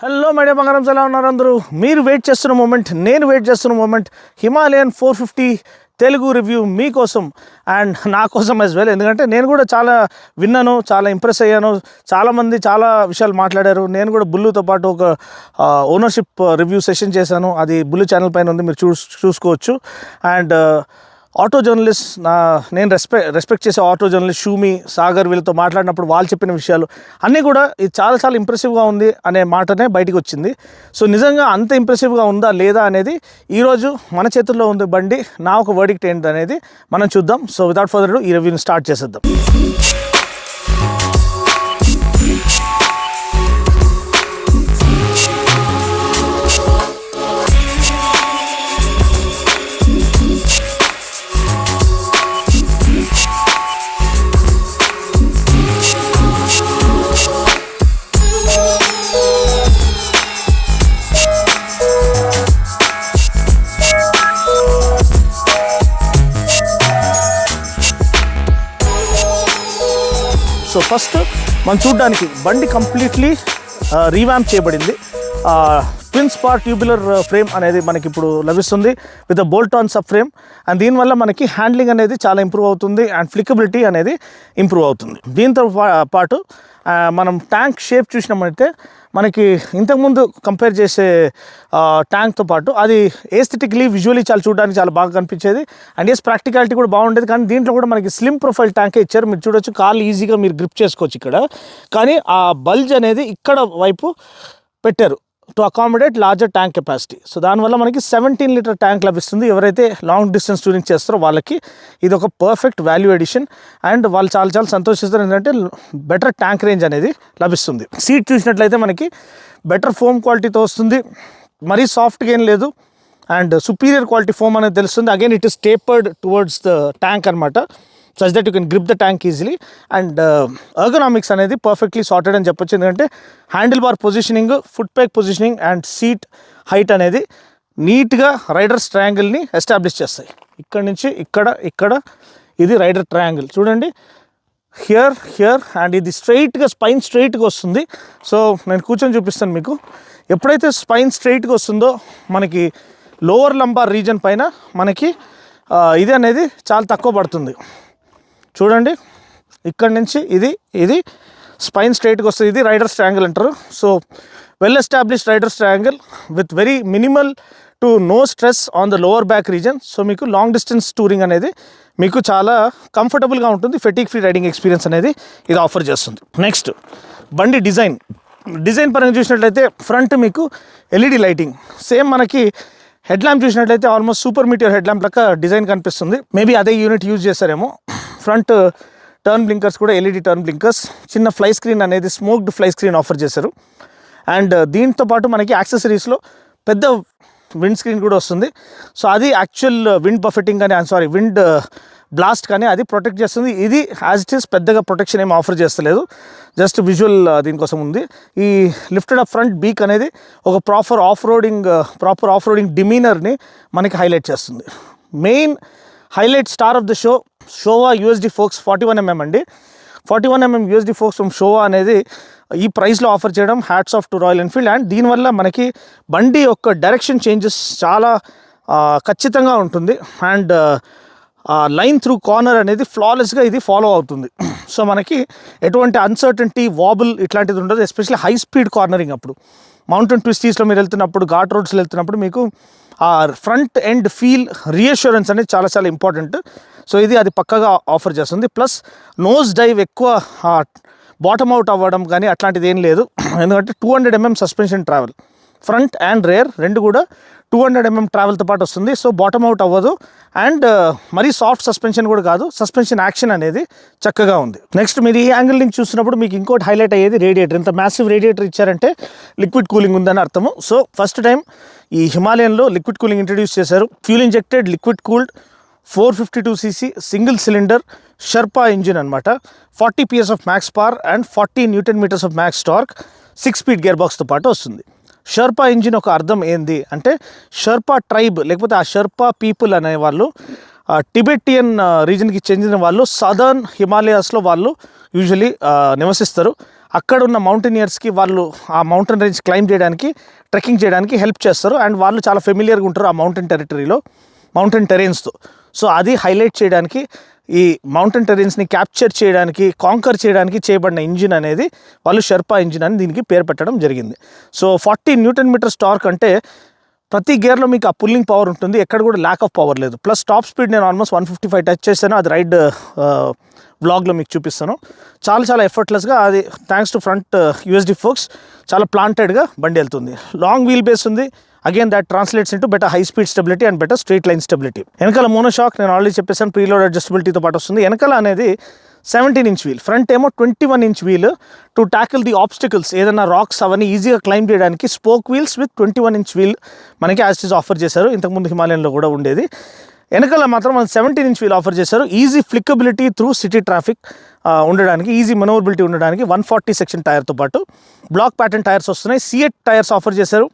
Hello media బంగారం ఎలా ఉన్నారు అందరూ? మీరు వెయిట్ చేస్తున్న మూమెంట్, నేను వెయిట్ చేస్తున్న మూమెంట్, హిమాలయన్ 450 తెలుగు రివ్యూ మీకోసం అండ్ నా కోసం యాజ్ వెల్. ఎందుకంటే నేను కూడా చాలా విన్నాను, చాలా ఇంప్రెస్ అయ్యాను. చాలామంది చాలా విషయాలు మాట్లాడారు. నేను కూడా బుల్లుతో పాటు ఒక ఓనర్షిప్ రివ్యూ సెషన్ చేశాను. అది బుల్లు ఛానల్ పైన ఉంది, మీరు చూసుకోవచ్చు. అండ్ ఆటో జర్నలిస్ట్ నేను రెస్పెక్ట్ చేసే ఆటో జర్నలిస్ట్ షూమి, సాగర్ వీళ్ళతో మాట్లాడినప్పుడు వాళ్ళు చెప్పిన విషయాలు అన్నీ కూడా ఇది చాలా చాలా ఇంప్రెసివ్గా ఉంది అనే మాటనే బయటికి వచ్చింది. సో నిజంగా అంత ఇంప్రెసివ్గా ఉందా లేదా అనేది ఈరోజు మన చేతుల్లో ఉంది బండి. నా ఒక వర్డిక్ట్ ఏంటి అనేది మనం చూద్దాం. సో వితౌట్ ఫర్దర్ డు ఈ రివ్యూని స్టార్ట్ చేసేద్దాం. సో ఫస్ట్ మనం చూడడానికి బండి కంప్లీట్లీ రీవ్యాంప్ చేయబడింది. ట్విన్ స్పార్ ట్యూబులర్ ఫ్రేమ్ అనేది మనకి ఇప్పుడు లభిస్తుంది with bolt on sub frame. And దీనివల్ల మనకి హ్యాండ్లింగ్ అనేది చాలా ఇంప్రూవ్ అవుతుంది అండ్ ఫ్లికబిలిటీ అనేది ఇంప్రూవ్ అవుతుంది. దీంతో పాటు మనం ట్యాంక్ షేప్ చూసినామంటే మనకి ఇంతకుముందు కంపేర్ చేసే ట్యాంక్తో పాటు అది ఏస్థెటిక్లీ విజువలీ చాలా చూడడానికి చాలా బాగా కనిపించేది. అండ్ ప్రాక్టికాలిటీ కూడా బాగుండేది. కానీ దీంట్లో కూడా మనకి స్లిమ్ ప్రొఫైల్ ట్యాంకే ఇచ్చారు. మీరు చూడొచ్చు, కాళ్ళు ఈజీగా మీరు గ్రిప్ చేసుకోవచ్చు ఇక్కడ. కానీ ఆ బల్జ్ అనేది ఇక్కడ వైపు పెట్టారు to accommodate larger tank capacity. So దానివల్ల మనకి 17 లీటర్ ట్యాంక్ లభిస్తుంది. ఎవరైతే లాంగ్ డిస్టెన్స్ టూరింగ్ చేస్తారో వాళ్ళకి ఇది ఒక పర్ఫెక్ట్ వాల్యూ ఎడిషన్. అండ్ వాళ్ళు చాలా చాలా సంతోషిస్తారు, ఎందుకంటే బెటర్ ట్యాంక్ రేంజ్ అనేది లభిస్తుంది. సీట్ చూసినట్లయితే మనకి బెటర్ ఫోమ్ క్వాలిటీతో వస్తుంది, మరీ సాఫ్ట్గా ఏం లేదు. అండ్ సుపీరియర్ క్వాలిటీ ఫోమ్ అనేది తెలుస్తుంది. Again it is tapered towards the tank అనమాట, such that you can grip the tank easily. And ergonomics అనేది పర్ఫెక్ట్లీ సార్టెడ్ అని చెప్పొచ్చు. ఎందుకంటే handle bar positioning, foot pack positioning and seat height అనేది నీట్గా riders ట్రయాంగిల్ని establish చేస్తాయి. ఇక్కడ నుంచి ఇక్కడ ఇది రైడర్ ట్రయాంగిల్ చూడండి, హియర్ అండ్ ఇది స్ట్రైట్గా స్పైన్ స్ట్రైట్గా వస్తుంది. సో నేను కూర్చొని చూపిస్తాను మీకు. ఎప్పుడైతే స్పైన్ స్ట్రైట్గా వస్తుందో మనకి లోవర్ లంబార్ రీజన్ పైన మనకి ఇది అనేది చాలా తక్కువ పడుతుంది. చూడండి, ఇక్కడ నుంచి ఇది స్పైన్ స్ట్రైట్గా వస్తుంది. ఇది రైడర్స్ ట్రయాంగిల్ అంటారు. So well established riders triangle with very minimal to know stress on the lower back reason. So మీకు లాంగ్ డిస్టెన్స్ టూరింగ్ అనేది మీకు చాలా కంఫర్టబుల్గా ఉంటుంది. ఫెటిగ్ ఫ్రీ రైడింగ్ ఎక్స్పీరియన్స్ అనేది ఇది ఆఫర్ చేస్తుంది. నెక్స్ట్ బండి డిజైన్ పరంగా చూసినట్లయితే ఫ్రంట్ మీకు ఎల్ఈడి లైటింగ్, సేమ్ మనకి హెడ్ ల్యాంప్ చూసినట్లయితే almost super Meteor head lamp లెక్క డిజైన్ కనిపిస్తుంది. మేబీ అదే యూనిట్ యూజ్ చేస్తారేమో. ఫ్రంట్ టర్న్ బ్లింకర్స్ కూడా ఎల్ఈడి టర్న్ బ్లింకర్స్, చిన్న ఫ్లై స్క్రీన్ అనేది స్మోక్డ్ ఫ్లై స్క్రీన్ ఆఫర్ చేశారు. అండ్ దీంతో పాటు మనకి యాక్సెసరీస్లో పెద్ద విండ్ స్క్రీన్ కూడా వస్తుంది. సో అది యాక్చువల్ విండ్ బఫెటింగ్ కానీ విండ్ బ్లాస్ట్ కానీ అది ప్రొటెక్ట్ చేస్తుంది. ఇది యాజ్ ఇట్ ఈస్ పెద్దగా ప్రొటెక్షన్ ఏమి ఆఫర్ చేస్తలేదు, జస్ట్ విజువల్ దీనికోసం ఉంది. ఈ లిఫ్టెడ్ అప్ ఫ్రంట్ బీక్ అనేది ఒక ప్రాపర్ ఆఫ్ రోడింగ్ డిమీనర్ని మనకి హైలైట్ చేస్తుంది. Main highlight star of the Shewa USD folks 41mm అండి. 41mm USD folks from Shewa అనేది ఈ ప్రైస్లో ఆఫర్ చేయడం hats off to royal Enfield. And దీనివల్ల మనకి బండి యొక్క డైరెక్షన్ చేంజెస్ చాలా ఖచ్చితంగా ఉంటుంది. అండ్ లైన్ త్రూ కార్నర్ అనేది ఫ్లాలెస్గా ఇది ఫాలో అవుతుంది. సో మనకి ఎటువంటి అన్సర్టనిటీ, వాబుల్ ఇట్లాంటిది ఉండదు. ఎస్పెషల్లీ హై స్పీడ్ కార్నరింగ్ అప్పుడు, మౌంటైన్ ట్విస్టీస్లో మీరు వెళ్తున్నప్పుడు, ఘాట్ రోడ్స్లో వెళ్తున్నప్పుడు మీకు ఆ ఫ్రంట్ ఎండ్ ఫీల్ రీఅష్యూరెన్స్ అనేది చాలా చాలా ఇంపార్టెంట్. సో అది పక్కగా ఆఫర్ చేస్తుంది. ప్లస్ నోస్ డైవ్ ఎక్కువ బాటమ్ అవుట్ అవ్వడం కానీ అట్లాంటిది ఏం లేదు. ఎందుకంటే 200mm suspension travel, front and rare రెండు కూడా 200mm ట్రావెల్తో పాటు వస్తుంది. సో బాటమ్ అవుట్ అవ్వదు. అండ్ మరీ సాఫ్ట్ సస్పెన్షన్ కూడా కాదు, సస్పెన్షన్ యాక్షన్ అనేది చక్కగా ఉంది. నెక్స్ట్ మీరు ఈ యాంగిల్ నుంచి చూసినప్పుడు మీకు ఇంకోటి హైలైట్ అయ్యేది రేడియేటర్. ఇంత మ్యాసివ్ రేడియేటర్ ఇచ్చారంటే లిక్విడ్ కూలింగ్ ఉందని అర్థము. సో ఫస్ట్ టైం ఈ హిమాలయన్లో లిక్విడ్ కూలింగ్ ఇంట్రడ్యూస్ చేశారు. Fuel injected liquid cooled 452cc single cylinder Sherpa engine అనమాట. 40 PS of max power and 40 Nm of max torque, 6 speed gear బాక్స్తో పాటు వస్తుంది. షర్పా ఇంజిన్ ఒక అర్థం ఏంది అంటే, షర్పా ట్రైబ్ లేకపోతే ఆ షర్పా పీపుల్ అనేవాళ్ళు టిబెటియన్ రీజన్కి చెందిన వాళ్ళు సదర్న్ హిమాలయాస్లో వాళ్ళు యూజువలీ నివసిస్తారు. అక్కడ ఉన్న మౌంటైనియర్స్కి వాళ్ళు ఆ మౌంటైన్ రేంజ్ క్లైంబ్ చేయడానికి, ట్రెక్కింగ్ చేయడానికి హెల్ప్ చేస్తారు. అండ్ వాళ్ళు చాలా ఫెమిలియర్గా ఉంటారు ఆ మౌంటైన్ టెరిటరీలో, మౌంటైన్ టెరెన్స్తో. సో అది హైలైట్ చేయడానికి, ఈ మౌంటైన్ టెరెన్స్ని క్యాప్చర్ చేయడానికి, కాంకర్ చేయడానికి చేయబడిన ఇంజిన్ అనేది వాళ్ళు షెర్పా ఇంజిన్ అని దీనికి పేరు పెట్టడం జరిగింది. సో 40 Nm టార్క్ అంటే ప్రతి గేర్లో మీకు ఆ పుల్లింగ్ పవర్ ఉంటుంది, ఎక్కడ కూడా ల్యాక్ ఆఫ్ పవర్ లేదు. ప్లస్ టాప్ స్పీడ్ నేను ఆల్మోస్ట్ 155 టచ్ చేశాను, అది రైడ్ వ్లాగ్లో మీకు చూపిస్తాను. చాలా ఎఫర్ట్లెస్గా అది thanks to front USD forks చాలా ప్లాంటెడ్గా బండి వెళ్తుంది. లాంగ్ వీల్ బేస్ ఉంది. Again that translates into better high speed stability and better straight line stability. వెనకాల మోనోషాక్ నేను ఆల్రెడీ చెప్పేసాను, ప్రీలోడ్ అడ్జస్టబిలిటీతో పాటు వస్తుంది. వెనకాల అనేది 17-inch వీల్, ఫ్రంట్ ఏమో 21-inch wheel to tackle the obstacles. ఏదైనా రాక్స్ అవన్నీ ఈజీగా క్లైంబ్ చేయడానికి spoke wheels with 21-inch wheel మనకి యాజ్ ఇస్ ఆఫర్ చేశారు. ఇంతకుముందు హిమాలయన్లో కూడా ఉండేది. వెనకాల మాత్రం మనకి 17-inch వీల్ ఆఫర్ చేశారు. Easy flickability through city traffic ఉండడానికి, ఈజీ మనోవరబిలిటీ ఉండడానికి 140 సెక్షన్ టైర్తో పాటు బ్లాక్ ప్యాటర్న్ టైర్స్ వస్తున్నాయి. C8 టైర్స్ ఆఫర్ చేశారు.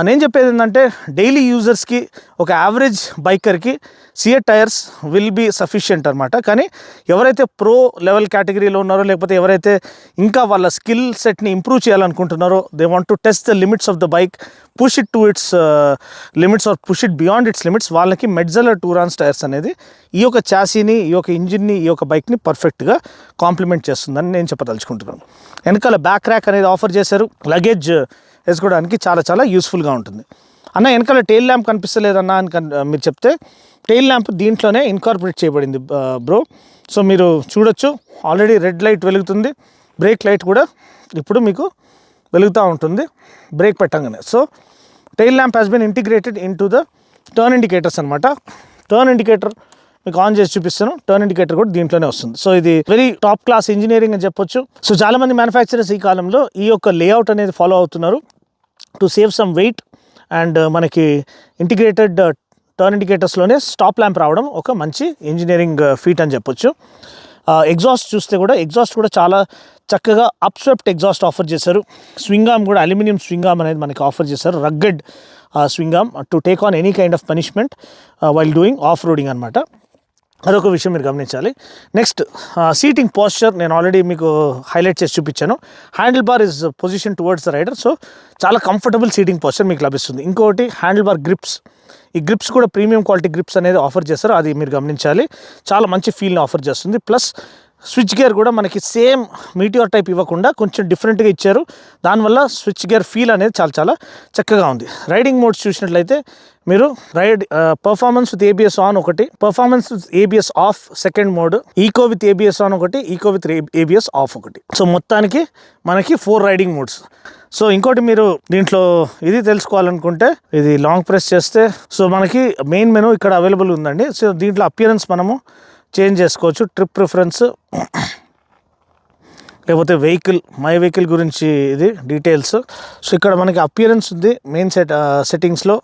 నేను చెప్పేది ఏంటంటే డైలీ యూజర్స్కి, ఒక యావరేజ్ బైకర్కి C8 tyres will be sufficient అనమాట. కానీ ఎవరైతే ప్రో లెవెల్ కేటగిరీలో ఉన్నారో, లేకపోతే ఎవరైతే ఇంకా వాళ్ళ స్కిల్ సెట్ని ఇంప్రూవ్ చేయాలనుకుంటున్నారో, they want to test the limits of the bike, push it to its limits or push it beyond its limits, వాళ్ళకి మెడ్జెలర్ టూరాన్స్ టైర్స్ అనేది ఈ యొక్క చాసీని, ఈ యొక్క ఇంజిన్ని, ఈ యొక్క బైక్ని పర్ఫెక్ట్గా కాంప్లిమెంట్ చేస్తుందని నేను చెప్పదలుచుకుంటున్నాను. వెనకాల బ్యాక్ ర్యాక్ అనేది ఆఫర్ చేశారు, లగేజ్ వేసుకోవడానికి చాలా యూస్ఫుల్గా ఉంటుంది. అన్న వెనకాల టెయిల్ ల్యాంప్ కనిపిస్తలేదన్నా అని మీరు చెప్తే, టెయిల్ ల్యాంప్ దీంట్లోనే ఇన్కార్పొరేట్ చేయబడింది బ్రో. సో మీరు చూడొచ్చు, ఆల్రెడీ రెడ్ లైట్ వెలుగుతుంది, బ్రేక్ లైట్ కూడా ఇప్పుడు మీకు వెలుగుతూ ఉంటుంది బ్రేక్ పెట్టంగానే. So tail lamp has been integrated into the turn indicators అనమాట. టర్న్ ఇండికేటర్ మీకు ఆన్ చేసి చూపిస్తాను. టర్న్ ఇండికేటర్ కూడా దీంట్లోనే వస్తుంది. సో ఇది వెరీ టాప్ క్లాస్ ఇంజనీరింగ్ అని చెప్పొచ్చు. సో చాలామంది మ్యానుఫ్యాక్చరర్స్ ఈ కాలంలో ఈ యొక్క లేఅవుట్ అనేది ఫాలో అవుతున్నారు to save some weight. And మనకి ఇంటిగ్రేటెడ్ టర్న్ ఇండికేటర్స్లోనే స్టాప్ ల్యాంప్ రావడం ఒక మంచి ఇంజనీరింగ్ ఫీట్ అని చెప్పొచ్చు. ఎగ్జాస్ట్ చూస్తే కూడా, ఎగ్జాస్ట్ కూడా చాలా చక్కగా అప్స్వెప్ట్ ఎగ్జాస్ట్ ఆఫర్ చేశారు. స్వింగ్ ఆర్మ్ కూడా అల్యూమినియం స్వింగ్ ఆర్మ్ అనేది మనకి ఆఫర్ చేశారు, rugged swing arm to take on any kind of punishment while doing off roading అనమాట. అదొక విషయం మీరు గమనించాలి. నెక్స్ట్ సీటింగ్ పోస్చర్ నేను ఆల్రెడీ మీకు హైలైట్ చేసి చూపించాను. Handle bar is position towards the rider, so చాలా కంఫర్టబుల్ సీటింగ్ పోస్చర్ మీకు లభిస్తుంది. ఇంకొకటి హ్యాండిల్ బార్ గ్రిప్స్, ఈ గ్రిప్స్ కూడా ప్రీమియం క్వాలిటీ గ్రిప్స్ అనేది ఆఫర్ చేస్తారు, అది మీరు గమనించాలి. చాలా మంచి ఫీల్ని ఆఫర్ చేస్తుంది. ప్లస్ స్విచ్ గేర్ కూడా మనకి సేమ్ మీటియోర్ టైప్ ఇవ్వకుండా కొంచెం డిఫరెంట్గా ఇచ్చారు. దానివల్ల స్విచ్ గేర్ ఫీల్ అనేది చాలా చక్కగా ఉంది. రైడింగ్ మోడ్స్ చూసినట్లయితే మీరు పర్ఫార్మెన్స్ విత్ ABS ఆన్ ఒకటి, performance with ABS off second mode, eco with ABS on ఒకటి, ఈకో విత్ ABS ఆఫ్ ఒకటి. సో మొత్తానికి మనకి 4 రైడింగ్ మోడ్స్. సో ఇంకోటి మీరు దీంట్లో ఇది తెలుసుకోవాలనుకుంటే, ఇది లాంగ్ ప్రెస్ చేస్తే సో మనకి మెయిన్ మెనూ ఇక్కడ అవైలబుల్ ఉందండి. సో దీంట్లో అపియరెన్స్ మనము చేంజ్ చేసుకోవచ్చు, ట్రిప్ ప్రిఫరెన్స్, లేకపోతే మై వెహికల్ గురించి ఇది డీటెయిల్స్. సో ఇక్కడ మనకి అపియరెన్స్ ఉంది మెయిన్ సెట్టింగ్స్లో,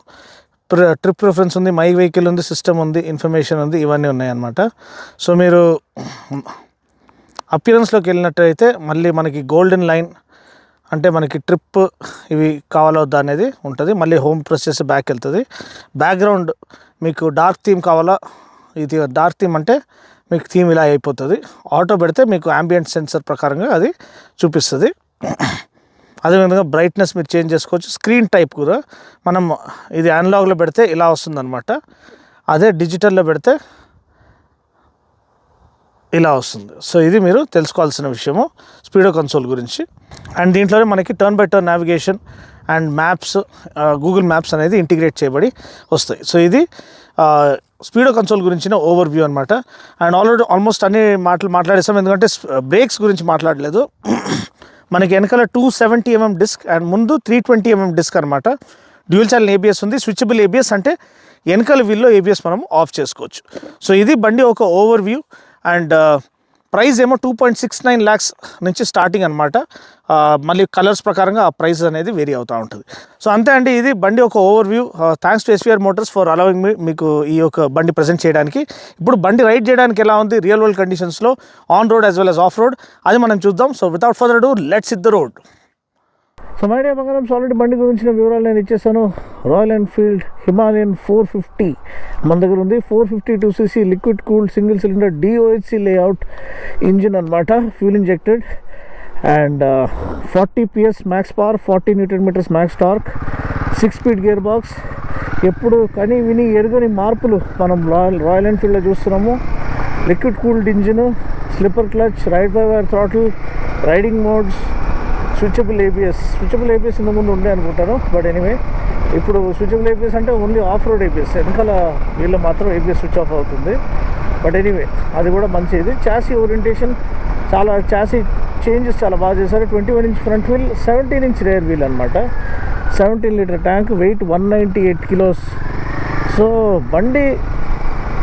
ట్రిప్ ప్రిఫరెన్స్ ఉంది, మై వెహికల్ ఉంది, సిస్టమ్ ఉంది, ఇన్ఫర్మేషన్ ఉంది, ఇవన్నీ ఉన్నాయన్నమాట. సో మీరు అపియరెన్స్లోకి వెళ్ళినట్టయితే మళ్ళీ మనకి గోల్డెన్ లైన్ అంటే మనకి ట్రిప్ ఇవి కావాలా వద్దా అనేది ఉంటుంది. మళ్ళీ హోమ్ ప్రెస్ చేసి బ్యాక్ వెళ్తుంది. బ్యాక్గ్రౌండ్ మీకు డార్క్ థీమ్ కావాలా, ఇది డార్క్ థీమ్ అంటే మీకు థీమ్ ఇలా అయిపోతుంది. ఆటో పెడితే మీకు యాంబియంట్ సెన్సర్ ప్రకారంగా అది చూపిస్తుంది. అదేవిధంగా బ్రైట్నెస్ మీరు చేంజ్ చేసుకోవచ్చు. స్క్రీన్ టైప్ కూడా మనం ఇది అనలాగ్లో పెడితే ఇలా వస్తుందన్నమాట, అదే డిజిటల్లో పెడితే ఇలా వస్తుంది. సో ఇది మీరు తెలుసుకోవాల్సిన విషయము స్పీడో కన్సోల్ గురించి. అండ్ దీంట్లోనే మనకి turn by turn navigation and maps, Google maps అనేది ఇంటిగ్రేట్ చేయబడి వస్తాయి. సో ఇది స్పీడో కన్సోల్ గురించిన ఓవర్ వ్యూ అనమాట. అండ్ ఆల్మోస్ట్ అన్ని మాట్లాడేస్తాం, ఎందుకంటే బ్రేక్స్ గురించి మాట్లాడలేదు. మనకి వెనకాల 270mm డిస్క్ అండ్ ముందు 320mm డిస్క్ అనమాట. డ్యూయల్ ఛానల్ ABS ఉంది. స్విచబుల్ ABS అంటే వెనకాల వీల్లో ABS మనం ఆఫ్ చేసుకోవచ్చు. సో ఇది బండి ఒక ఓవర్ వ్యూ. అండ్ ప్రైస్ ఏమో 2.69 lakhs నుంచి స్టార్టింగ్ అనమాట. మళ్ళీ కలర్స్ ప్రకారంగా ఆ ప్రైస్ అనేది వేరీ అవుతూ ఉంటుంది. సో అంతే అండి, ఇది బండి ఒక overview. Thanks to SVR motors for allowing me మీకు ఈ యొక్క బండి ప్రజెంట్ చేయడానికి. ఇప్పుడు బండి రైడ్ చేయడానికి ఎలా ఉంది రియల్ వరల్డ్ కండిషన్స్లో, on road as well as of road, అది మనం చూద్దాం. So without further do let's hit the road. So my day బంగారం, ఆల్రెడీ బండి గురించిన వివరాలు నేను ఇచ్చేసాను. రాయల్ ఎన్ఫీల్డ్ హిమాలయన్ 450 మన దగ్గర ఉంది. 452cc liquid cooled single cylinder DOHC layout engine అనమాట, fuel injected. And 40 PS max power, 40 Nm max torque, 6-speed gearbox. ఎప్పుడు కని విని ఎరుగని మార్పులు మనం రాయల్ ఎన్ఫీల్డ్లో చూస్తున్నాము. Liquid cooled engine, slipper clutch, ride by wire throttle, riding modes, switchable ABS. Switchable ABS ఇంత ముందు ఉండే అనుకుంటాను, బట్ ఎనీవే ఇప్పుడు స్విచబుల్ ఏబిఎస్ అంటే ఓన్లీ ఆఫ్ రోడ్ ఏబిఎస్, వెనకాల వీళ్ళు మాత్రం ఏబిఎస్ స్విచ్ ఆఫ్ అవుతుంది. బట్ ఎనీవే అది కూడా మంచిది. చాసీ ఓరియంటేషన్ చాలా, చాసీ చేంజెస్ చాలా బాగా చేశారు. 21 inch front wheel, 17 inch rear wheel అనమాట. 17 litre tank, weight 198 kilos. So బండి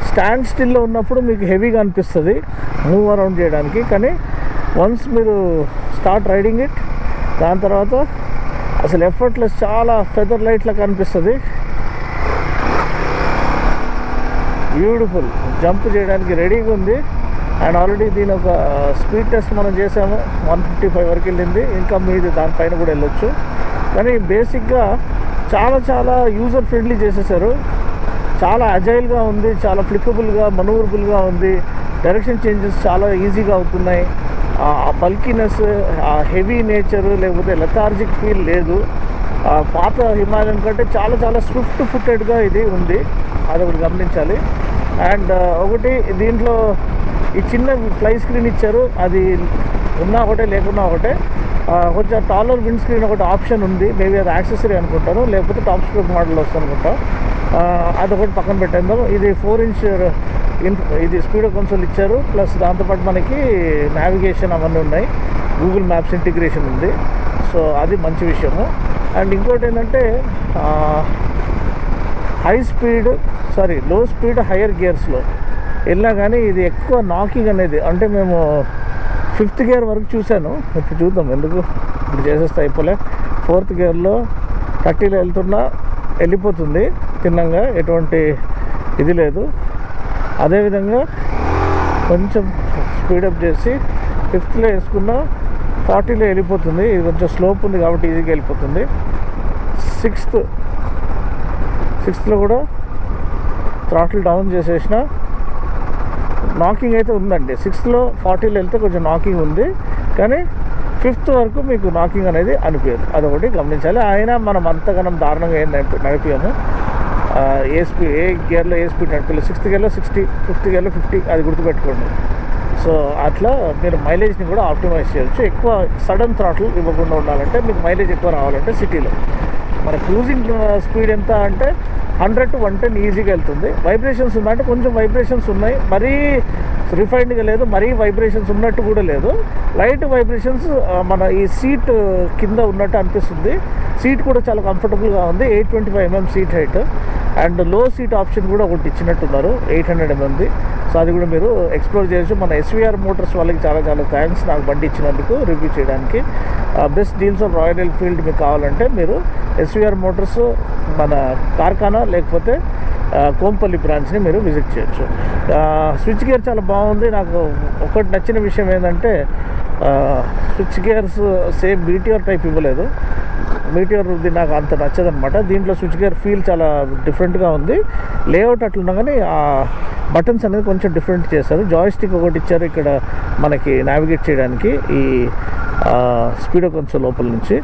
స్టాండ్ స్టిల్లో ఉన్నప్పుడు మీకు హెవీగా అనిపిస్తుంది మూవ్ అరౌండ్ చేయడానికి, కానీ వన్స్ మీరు స్టార్ట్ రైడింగ్ ఇట్, దాని తర్వాత అసలు ఎఫర్ట్లెస్, చాలా ఫెదర్ లైట్లా కనిపిస్తుంది. బ్యూటిఫుల్, జంప్ చేయడానికి రెడీగా ఉంది. అండ్ ఆల్రెడీ దీని ఒక స్పీడ్ టెస్ట్ మనం చేసాము, 155 వరకు వెళ్ళింది. ఇంకా మీది దానిపైన కూడా వెళ్ళొచ్చు. కానీ బేసిక్గా చాలా చాలా యూజర్ ఫ్రెండ్లీ చేసేసారు. చాలా అజైల్గా ఉంది, చాలా ఫ్లికబుల్గా, మనూవరబుల్గా ఉంది. డైరెక్షన్ చేంజెస్ చాలా ఈజీగా అవుతున్నాయి. ఆ బల్కీనెస్, ఆ హెవీ నేచర్, లేకపోతే లెథార్జిక్ ఫీల్ లేదు. పాత హిమాలయన్ కంటే చాలా చాలా స్విఫ్ట్ ఫుటెడ్గా ఇది ఉంది, అదొకటి గమనించాలి. అండ్ ఒకటి దీంట్లో ఈ చిన్న ఫ్లై స్క్రీన్ ఇచ్చారు, అది ఉన్నా ఒకటే లేకున్నా ఒకటే. కొంచెం టాలర్ విండ్ స్క్రీన్ ఒకటి ఆప్షన్ ఉంది, మేబీ అది యాక్సెసరీ అనుకుంటాను, లేకపోతే టాప్ స్పీడ్ మోడల్ వస్తుంది అనుకుంటా. అదొకటి పక్కన పెట్టేద్దాం. ఇది 4 inch ఇది స్పీడో కన్సోల్ ఇచ్చారు, ప్లస్ దాంతోపాటు మనకి నావిగేషన్ అవన్నీ ఉన్నాయి, గూగుల్ మ్యాప్స్ ఇంటిగ్రేషన్ ఉంది. సో అది మంచి విషయము. అండ్ ఇంకోటి ఏంటంటే లో స్పీడ్ హయ్యర్ గేర్స్లో వెళ్ళినా కానీ ఇది ఎక్కువ నాకింగ్ అనేది, అంటే మేము 5th గేర్ వరకు చూశాను. ఇప్పుడు చూద్దాం, ఎందుకు ఇప్పుడు చేసేస్తే అయిపోలే. 4th గేర్లో 30లో వెళ్తున్నా వెళ్ళిపోతుంది తిన్నంగా, ఎటువంటి ఇది లేదు. అదేవిధంగా కొంచెం స్పీడప్ చేసి 5thలో వేసుకున్నా 40లో వెళ్ళిపోతుంది. ఇది కొంచెం స్లోప్ ఉంది కాబట్టి ఈజీగా వెళ్ళిపోతుంది. 6thలో కూడా థ్రాటిల్ డౌన్ చేసేసిన నాకింగ్ అయితే ఉందండి. 6thలో 40లో వెళ్తే కొంచెం నాకింగ్ ఉంది, కానీ 5th వరకు మీకు నాకింగ్ అనేది అనిపించదు, అదొకటి గమనించాలి. అయినా మనం అంతగానం దారుణంగా ఏం నడిపాము. ఏ గేర్లో ఏ స్పీడ్ నడిపలేదు. 6th గేర్లో 60, 5th గేర్లో 50, అది గుర్తుపెట్టుకోండి. సో అట్లా మీరు మైలేజ్ని కూడా ఆప్టిమైజ్ చేయొచ్చు. ఎక్కువ సడన్ థ్రాటిల్ ఇవ్వకుండా ఉండాలంటే, మీకు మైలేజ్ ఎక్కువ రావాలంటే సిటీలో మన క్రూజింగ్ స్పీడ్ ఎంత అంటే 100 to 110 ఈజీగా వెళ్తుంది. వైబ్రేషన్స్ ఉందంటే కొంచెం వైబ్రేషన్స్ ఉన్నాయి, మరీ రిఫైన్డ్గా లేదు, మరీ వైబ్రేషన్స్ ఉన్నట్టు కూడా లేదు. లైట్ వైబ్రేషన్స్ మన ఈ సీట్ కింద ఉన్నట్టు అనిపిస్తుంది. సీట్ కూడా చాలా కంఫర్టబుల్గా ఉంది, 825 mm సీట్ హైట్. అండ్ లో సీట్ ఆప్షన్ కూడా ఒకటి ఇచ్చినట్టున్నారు, 800 mmది. సో అది కూడా మీరు ఎక్స్ప్లోర్ చేయొచ్చు. మన SVR మోటార్స్ వాళ్ళకి చాలా చాలా థ్యాంక్స్ నాకు బండి ఇచ్చినందుకు, రివ్యూ చేయడానికి. Best deals of royal Enfield మీకు కావాలంటే మీరు SVR మోటార్స్ మన కార్ఖానా లేకపోతే కోంపల్లి బ్రాంచ్ని మీరు విజిట్ చేయొచ్చు. స్విచ్ గేర్ చాలా బాగుంది. నాకు ఒకటి నచ్చిన విషయం ఏంటంటే switch gears same meteor type ఇవ్వలేదు. మీటియోర్ది నాకు అంత నచ్చదనమాట. దీంట్లో స్విచ్ గేర్ ఫీల్ చాలా డిఫరెంట్గా ఉంది. లేఅవుట్ అట్లున్నా కానీ ఆ బటన్స్ అనేది కొంచెం డిఫరెంట్ చేశారు. జాయిస్టిక్ ఒకటి ఇచ్చారు ఇక్కడ మనకి నావిగేట్ చేయడానికి ఈ స్పీడో కన్సోల్ లోపల నుంచి.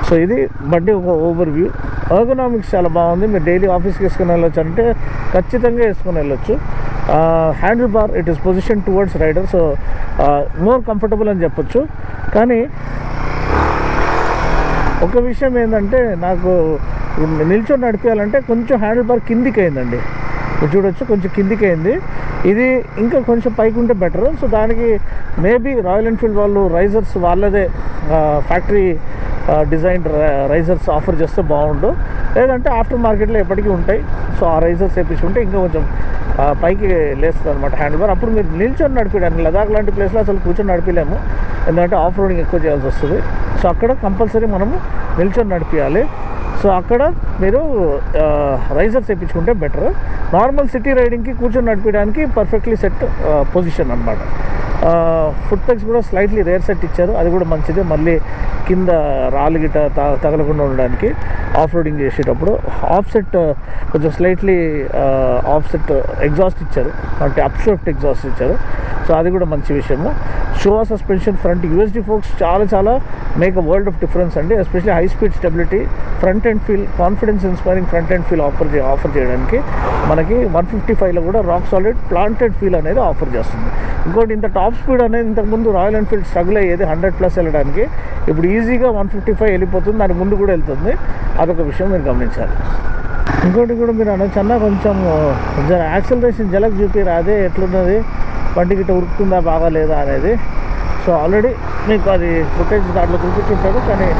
సో ఇది బండి ఒక ఓవర్ వ్యూ. ఎర్గనామిక్స్ చాలా బాగుంది. మీరు డైలీ ఆఫీస్కి వేసుకుని వెళ్ళొచ్చు అంటే ఖచ్చితంగా వేసుకొని వెళ్ళొచ్చు. Handle bar it is position towards rider, so more comfortable అని చెప్పొచ్చు. కానీ ఒక విషయం ఏంటంటే నాకు నిల్చొని నడిపించాలంటే కొంచెం హ్యాండిల్ బార్ కిందికి అయిందండి. మీరు చూడొచ్చు, కొంచెం కిందికి అయింది. ఇది ఇంకా కొంచెం పైకి ఉంటే బెటర్. సో దానికి మేబీ రాయల్ ఎన్ఫీల్డ్ వాళ్ళు రైజర్స్ వాళ్ళదే ఫ్యాక్టరీ డిజైన్ రైజర్స్ ఆఫర్ చేస్తే బాగుండు. లేదంటే ఆఫ్టర్ మార్కెట్లో ఎప్పటికీ ఉంటాయి. సో ఆ రైజర్స్ వేయించుకుంటే ఇంకా కొంచెం పైకి లేస్తుంది అనమాట హ్యాండిల్ బార్. అప్పుడు మీరు నిల్చొని నడిపించడానికి, లదాఖ్ లాంటి ప్లేస్లో అసలు కూర్చొని నడిపించలేము, ఎందుకంటే ఆఫ్ రోడింగ్ ఎక్కువ చేయాల్సి వస్తుంది. సో అక్కడ కంపల్సరీ మనము నిల్చొని నడిపించాలి. సో అక్కడ మీరు రైజర్స్ వేయించుకుంటే బెటర్. నార్మల్ సిటీ రైడింగ్కి కూర్చొని నడిపించడానికి పర్ఫెక్ట్లీ సెట్ పొజిషన్ అనమాట. ఫుట్ పెగ్స్ కూడా స్లైట్లీ రేర్ సెట్ ఇచ్చారు, అది కూడా మంచిదే. మళ్ళీ కింద రాళ్ళు గిట్ట తగలకుండా ఉండడానికి ఆఫ్ రోడింగ్ చేసేటప్పుడు. ఆఫ్ సెట్ కొంచెం స్లైట్లీ ఆఫ్ సెట్ ఎగ్జాస్ట్ ఇచ్చారు, అంటే అప్ షిఫ్ట్ ఎగ్జాస్ట్ ఇచ్చారు. సో అది కూడా మంచి విషయము. Showa suspension front USD forks చాలా make a world of difference అండి. Especially high speed stability, front end feel, confidence inspiring front end feel offer చేయడానికి మనకి 155లో కూడా రాక్ సాలిడ్ ప్లాంటెడ్ ఫీల్ అనేది ఆఫర్ చేస్తుంది. ఇంకోటి ఇంత టాప్ స్పీడ్ అనేది ఇంతకుముందు రాయల్ ఎన్ఫీల్డ్ స్ట్రగుల్ అయ్యేది 100+ వెళ్ళడానికి, ఇప్పుడు ఈజీగా 155 వెళ్ళిపోతుంది, దాని ముందు కూడా వెళ్తుంది. అదొక విషయం మీరు గమనించాలి. ఇంకోటి కూడా మీరు అనొచ్చు, అన్న కొంచెం యాక్సలరేషన్ జలక్ చూపిరా, అదే ఎట్లున్నది బండి గిట్ట ఉరుకుతుందా బాగాలేదా అనేది. సో ఆల్రెడీ మీకు అది ఫుటేజ్ దాంట్లో చూపించుంటారు. కానీ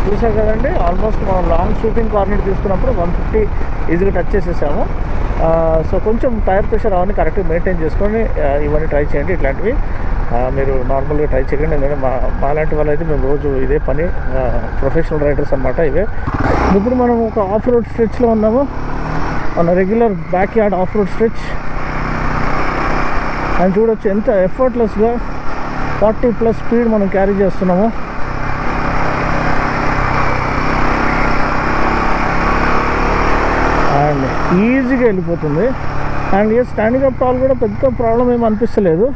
చూసాం కదండి, ఆల్మోస్ట్ మనం లాంగ్ షూటింగ్ కార్నర్ తీసుకున్నప్పుడు 150 ఈజీగా టచ్ చేసేసాము. సో కొంచెం టైర్ ప్రెషర్ అవన్నీ కరెక్ట్గా మెయింటైన్ చేసుకొని ఇవన్నీ ట్రై చేయండి. ఇట్లాంటివి మీరు నార్మల్గా ట్రై చేయకండి. ఎందుకంటే మాలాంటి వాళ్ళు అయితే మేము రోజు ఇదే పని, ప్రొఫెషనల్ రైడర్స్ అనమాట ఇవే. ఇప్పుడు మనం ఒక ఆఫ్ రోడ్ స్ట్రెచ్లో ఉన్నాము, మన regular back yard of road stretch. అని చూడొచ్చు ఎంత ఎఫర్ట్లెస్గా 40+ స్పీడ్ మనం క్యారీ చేస్తున్నాము. అండ్ ఈజీగా వెళ్ళిపోతుంది. And A standing up tall కూడా పెద్ద ప్రాబ్లం ఏమి అనిపిస్తలేదు.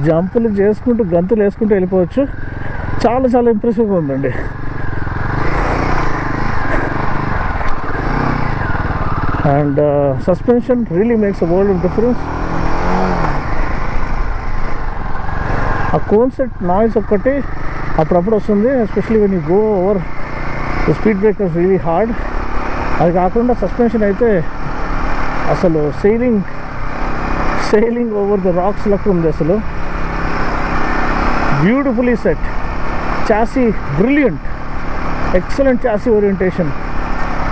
జంపులు చేసుకుంటూ గంతులు వేసుకుంటూ వెళ్ళిపోవచ్చు. చాలా ఇంప్రెసివ్గా ఉందండి. And suspension really makes a world of difference. ఆ కోన్ సెట్ నాయిస్ ఒక్కటి అప్పుడప్పుడు వస్తుంది, especially when you go over the speed breakers really hard. అది కాకుండా సస్పెన్షన్ అయితే అసలు సెయిలింగ్ ఓవర్ ద రాక్స్ లెక్క ఉంది. అసలు beautifully set chassis, brilliant, excellent chassis orientation.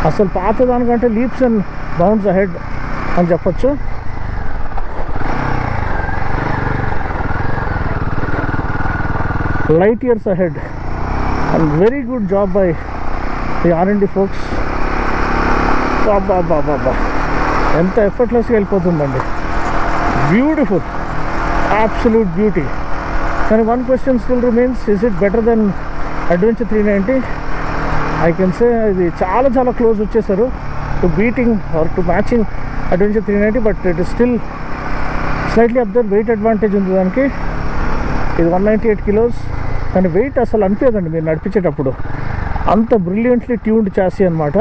అసలు పాత దానికంటే లీప్స్ అండ్ బౌండ్స్ అహెడ్ అని చెప్పచ్చు. Light years ahead and very good job by the R&D folks. బాబా ఎంత ఎఫర్ట్లెస్గా వెళ్ళిపోతుందండి. Beautiful, absolute beauty. కానీ one question still remains, is it better than adventure 390? I can say ఇది చాలా క్లోజ్ వచ్చేసారు to beating or to matching adventure 390, but it is still slightly up there. Wait advantage ఉంది దానికి. ఇది 198 kilos, కానీ wait అసలు అనిపించదండి మీరు నడిపించేటప్పుడు. అంత బ్రిలియంట్లీ ట్యూన్డ్ చాసీ అనమాట.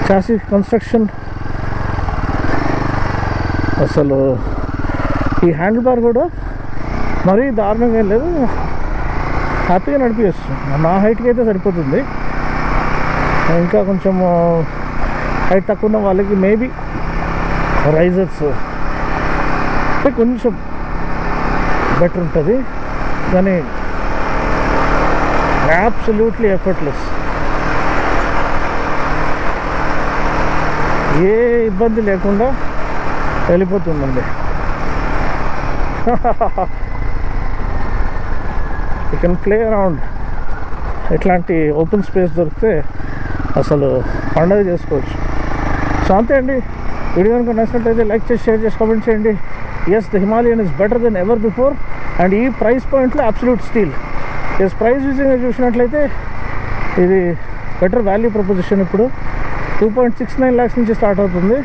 చాసీ కన్స్ట్రక్షన్ అసలు, ఈ హ్యాండిల్ బార్ కూడా మరీ దారుణంగా ఏం లేదు, హ్యాపీగా నడిపించచ్చు. నా హైట్కి అయితే సరిపోతుంది. ఇంకా కొంచెం హైట్ తక్కువ ఉన్న వాళ్ళకి మేబీ రైజర్స్ కొంచెం బెటర్ ఉంటుంది, కానీ అబ్సల్యూట్లీ ఎఫర్ట్లెస్. ఏ ఇబ్బంది లేకుండా వెళ్ళిపోతుందండి. You can play around. ఇట్లాంటి ఓపెన్ స్పేస్ దొరికితే అసలు పండగ చేసుకోవచ్చు. సో అంతే అండి. వీడియో కనుక నచ్చినట్లయితే లైక్ చేసి, షేర్ చేసి, కామెంట్ చేయండి. Yes, the Himalayan is better than ever before. And ఈ ప్రైస్ పాయింట్లో అబ్సల్యూట్ స్టీల్. ఎస్, ప్రైస్ విషయంగా చూసినట్లయితే ఇది బెటర్ వాల్యూ ప్రపోజిషన్. ఇప్పుడు 2.69 lakhs నుంచి స్టార్ట్ అవుతుంది.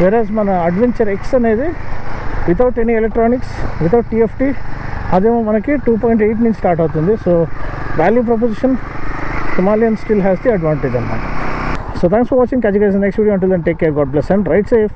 వెరాజ్ మన అడ్వెంచర్ ఎక్స్ అనేది without any electronics, without TFT, అదేమో మనకి 2.8 నుంచి స్టార్ట్ అవుతుంది. So value proposition Himalayan still has the advantage అన్నమాట. So thanks for watching. catch you guys in the next video. Until then, take care, God bless and ride safe.